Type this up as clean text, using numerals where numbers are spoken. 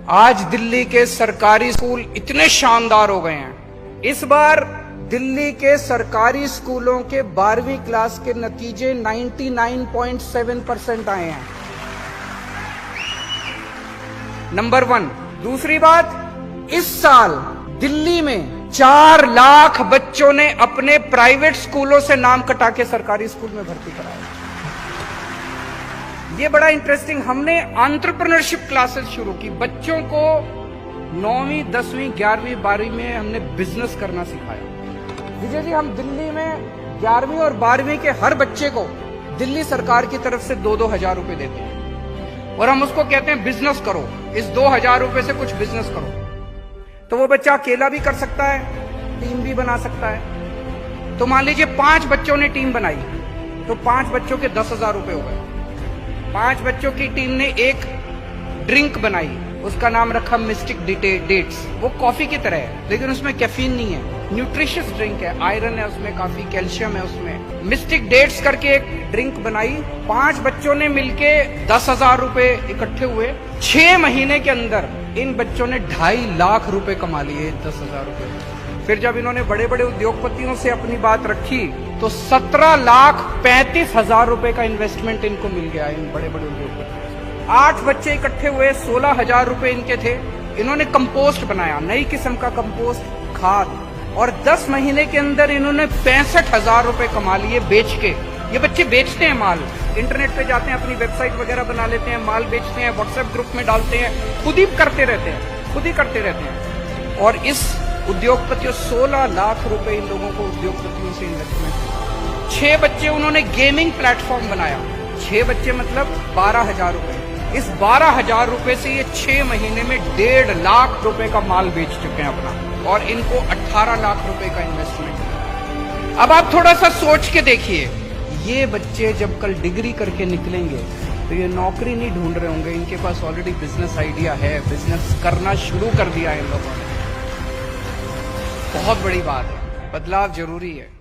आज दिल्ली के सरकारी स्कूल इतने शानदार हो गए हैं। इस बार दिल्ली के सरकारी स्कूलों के 12वीं क्लास के नतीजे 99.7% आए हैं, नंबर 1। दूसरी बात, इस साल दिल्ली में 4 लाख बच्चों ने अपने प्राइवेट स्कूलों से नाम कटा के सरकारी स्कूल में भर्ती कराया। ये बड़ा इंटरेस्टिंग, हमने एंटरप्रेन्योरशिप क्लासेस शुरू की। बच्चों को 9वीं, 10वीं, 11वीं, 12वीं में हमने बिजनेस करना सिखाया। विजय जी, हम दिल्ली में 11वीं और 12वीं के हर बच्चे को दिल्ली सरकार की तरफ से 2-2 हजार रुपए देते हैं और हम उसको कहते हैं बिजनेस करो, इस 2,000 रुपए से कुछ बिजनेस करो। तो वो बच्चा अकेला भी कर सकता है, टीम भी बना सकता है। तो मान लीजिए 5 बच्चों ने टीम बनाई तो 5 बच्चों के 10,000 रुपए हो गए। 5 बच्चों की टीम ने एक ड्रिंक बनाई, उसका नाम रखा मिस्टिक डेट्स। वो कॉफी की तरह है लेकिन उसमें कैफीन नहीं है, न्यूट्रिशियस ड्रिंक है, आयरन है उसमें, काफी कैल्शियम है उसमें। मिस्टिक डेट्स करके एक ड्रिंक बनाई। 5 बच्चों ने मिलके 10,000 रुपए इकट्ठे हुए। 6 महीने के अंदर इन बच्चों ने 2.5 लाख रुपए कमा लिए 10,000 रुपए। फिर जब इन्होंने बड़े बड़े उद्योगपतियों से अपनी बात रखी तो 17,35,000 रुपए का इन्वेस्टमेंट इनको मिल गया इन बड़े बड़े उद्योगपतियों से। 8 बच्चे इकट्ठे हुए, 16,000 रुपए इनके थे। इन्होंने कंपोस्ट बनाया, नई किस्म का कंपोस्ट खाद, और 10 महीने के अंदर इन्होंने 65,000 रुपए कमा लिए बेच के। ये बच्चे बेचते हैं माल, इंटरनेट पे जाते हैं, अपनी वेबसाइट वगैरह बना लेते हैं, माल बेचते हैं, व्हाट्सएप ग्रुप में डालते हैं, खुद ही करते रहते हैं। और इस उद्योगपतियों 16 लाख रुपए इन लोगों को उद्योगपतियों से इन्वेस्टमेंट। 6 बच्चे उन्होंने गेमिंग प्लेटफॉर्म बनाया। 6 बच्चे मतलब 12,000 रुपए। इस 12,000 रुपए से ये 6 महीने में 1.5 लाख रुपए का माल बेच चुके हैं अपना, और इनको 18 लाख रुपए का इन्वेस्टमेंट। अब आप थोड़ा सा सोच के देखिए, ये बच्चे जब कल डिग्री करके निकलेंगे तो ये नौकरी नहीं ढूंढ रहे होंगे, इनके पास ऑलरेडी बिजनेस आइडिया है, बिजनेस करना शुरू कर दिया है इन लोगों ने। बहुत बड़ी बात है, बदलाव जरूरी है।